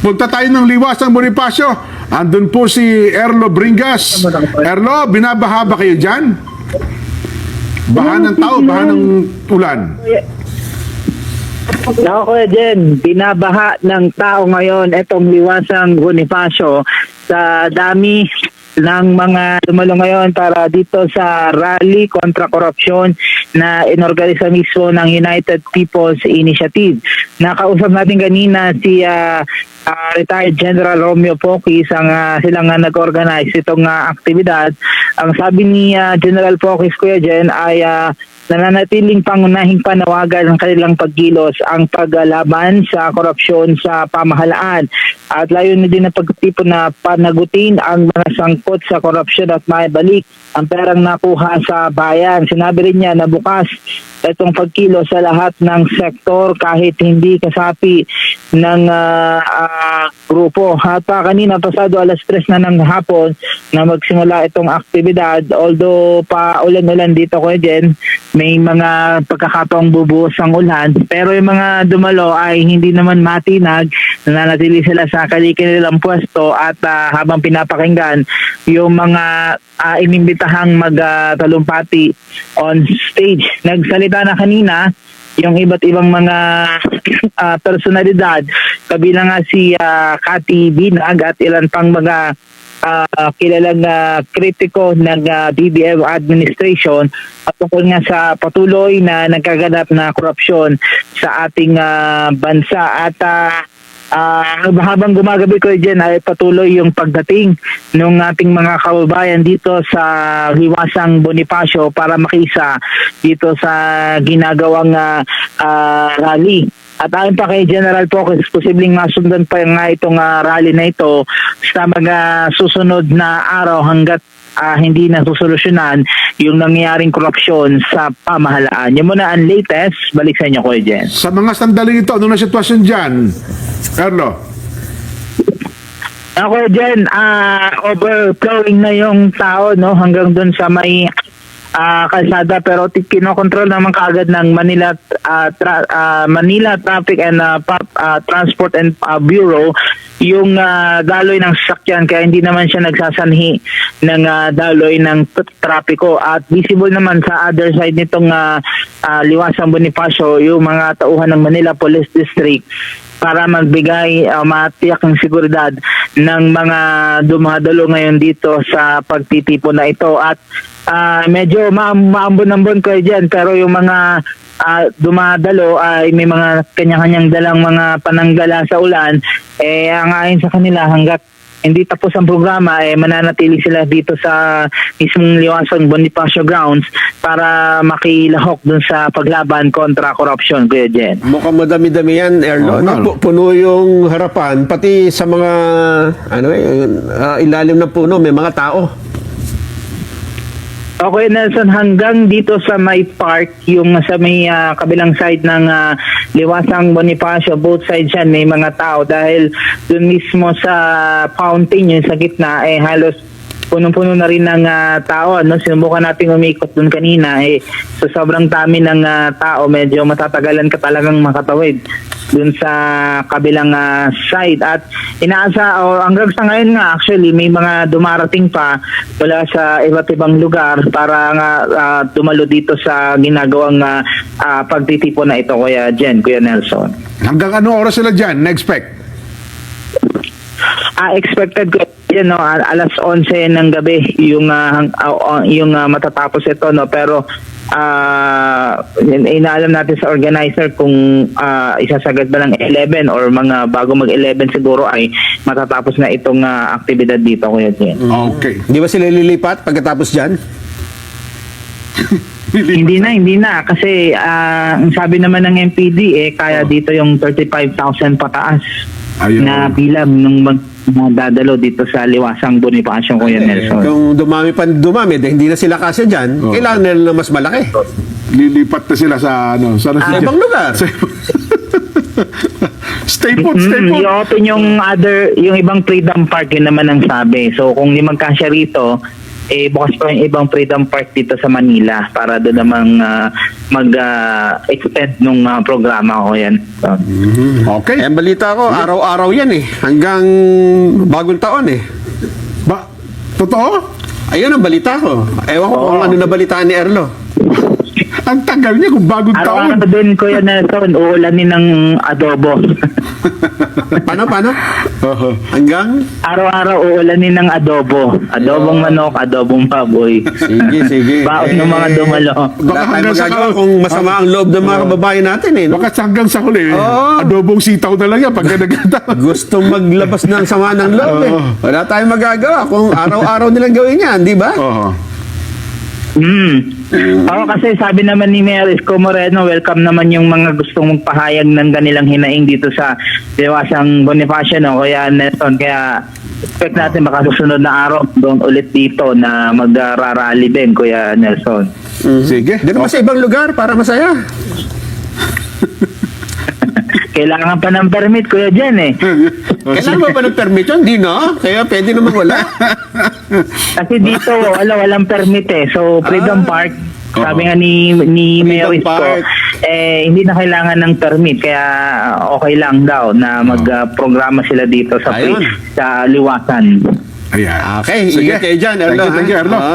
punta tayo ng Liwasang Bonifacio. Andun po si Erlo Bringas. Erlo, binabaha ba kayo dyan? Baha ng tao, baha ng ulan. Ako Kuya Jen, binabaha ng tao ngayon itong Liwasang Bonifacio sa dami ng mga dumalo ngayon para dito sa rally kontra korupsyon na inorganisa mismo ng United People's Initiative. Nakausap natin kanina si retired General Romeo Poquis, silang nag-organize itong aktibidad. Ang sabi ni General Poquis, Kuya Jen, ay nananatiling pangunahing panawagan ng kanilang pagkilos ang paglaban sa korupsyon sa pamahalaan at layunin din ng pagtipon na panagutin ang mga sangkot sa korupsyon at maibalik ang perang nakuha sa bayan. Sinabi rin niya na bukas itong pagkilos sa lahat ng sektor kahit hindi kasapi ng grupo. At kanina pasado alas 3 na ng hapon na magsimula itong aktibidad, although pa ulan-ulan dito Kuya Jen, may mga pagkakataong bubuhos ang ulan, pero yung mga dumalo ay hindi naman matinag, nananatili sila sa kanilang pwesto at habang pinapakinggan yung mga inimbitahang magtalumpati on stage. Nagsalita na kanina yung iba't ibang mga personalidad, kabilang nga si Cathy Binag at ilan pang mga kilalang kritiko ng BBM administration at tungkol nga sa patuloy na nagkaganap na korupsyon sa ating bansa. At habang gumagabi ko dyan ay patuloy yung pagdating ng ating mga kababayan dito sa Liwasang Bonifacio para makisa dito sa ginagawang rally. At ayon pa kay General Poquis, posibleng masundan pa nga itong rally na ito sa mga susunod na araw hanggat hindi na susolusyonan yung nangyaring korupsyon sa pamahalaan. Yan muna ang latest. Balik sa inyo, Kuya Jen. Sa mga sandaling ito, ano na sitwasyon dyan? Erlo? Ako Jen, overflowing na yung tao no hanggang doon sa may kalsada, pero kinokontrol naman kaagad ng Manila Traffic and Transport and Bureau yung daloy ng sasakyan, kaya hindi naman siya nagsasanhi ng daloy ng trapiko. At visible naman sa other side nitong Liwasang Bonifacio yung mga tauhan ng Manila Police District para magbigay matiyak ng seguridad ng mga dumadalo ngayon dito sa pagtitipon na ito. At medyo maambon-ambon ko dyan, pero yung mga dumadalo ay may mga kanya-kanyang dalang mga pananggala sa ulan. Ang ayon sa kanila, hanggat hindi tapos ang programa, mananatili sila dito sa mismong Liwasang Bonifacio grounds para makilahok dun sa paglaban kontra korupsyon, Kuya Jen. Mukhang madami-dami yan, Erlo. Puno yung harapan, pati sa mga ilalim ng puno, may mga tao. Okay, Nelson, hanggang dito sa may park, yung sa may kabilang side ng Liwasang Bonifacio, both sides yan, may mga tao dahil dun mismo sa fountain, yung sa gitna, halos punong-puno na rin ng tao. Sinubukan natin umikot dun kanina. So sobrang dami ng tao, medyo matatagalan ka talagang makatawid dun sa kabilang side. At hanggang sa ngayon nga, actually, may mga dumarating pa mula sa iba't ibang lugar para nga dumalo dito sa ginagawang pagtitipon na ito, Kuya Jen, Kuya Nelson. Hanggang ano oras sila dyan? Na-expect? Expected ko yan, alas 11 ng gabi yung matatapos ito, no, pero inaalam natin sa organizer kung isasagad ba ng 11 or mga bago mag-11 siguro ay matatapos na itong aktibidad dito, Kuya Jen. Okay. Di ba sila lilipat pagkatapos dyan? Hindi na kasi ang sabi naman ng MPD kaya dito yung 35,000 pataas. Ayun. Na bilang nung dadalo dito sa Liwasang Bonifacio, Kuya Nelson. Kung dumami hindi na sila kasya dyan, kailangan nila na mas malaki. Lilipat na sila sa sa Ibang lugar. Stay put. I-open yung ibang Freedom Park, yun naman ang sabi. So kung di magkasya rito, bukas pa yung ibang Freedom Park dito sa Manila para doon namang mag-extend nung programa ko yan. So, Okay. Eh, balita ko, araw-araw yan eh. Hanggang bagong taon eh. Ba, totoo? Ayun ang balita ko. Ewan ko kung ano na balitaan ni Erlo. Ang tagal niya kung bagong taon. araw-araw din, Kuya Nelson, uulanin ng adobo. Paano? Oo. Hanggang? Araw-araw uulanin ng adobo. Adobong manok, adobong baboy. Sige. Baon ng mga dumalo. Baka Wala tayong hanggang sa magagawa kung masama ang loob ng mga kababayan natin eh. No? Baka hanggang sa huli, Oo. adobong sitaw na lang yan pag nagkataon. Gustong maglabas ng sama ng loob eh. Oo. Wala tayong magagawa kung araw-araw nilang gawin yan, di ba? Oo. Oo, kasi sabi naman ni Mayor Isko Moreno, welcome naman yung mga gustong magpahayag ng kanilang hinaing dito sa Liwasang Bonifacio, no? Kaya Nelson, kaya expect natin baka susunod na araw doon ulit dito na mag-rally din, Kuya Nelson. Sige. Dito ba sa ibang lugar para masaya? Kailangan pa ng permit, Kuya Jen eh. Kailangan ba ng permit yun? Di na. Kaya pwede naman wala. Kasi dito, walang permit eh. So, Freedom Park, sabi nga ni Mayor Freedom Isko, Park. hindi na kailangan ng permit. Kaya okay lang daw na mag-programa sila dito sa Ayun. sa Liwasan. Ayan. Okay, Sige. ingat kayo dyan, Erlo. Thank you, ha? Erlo. Oo.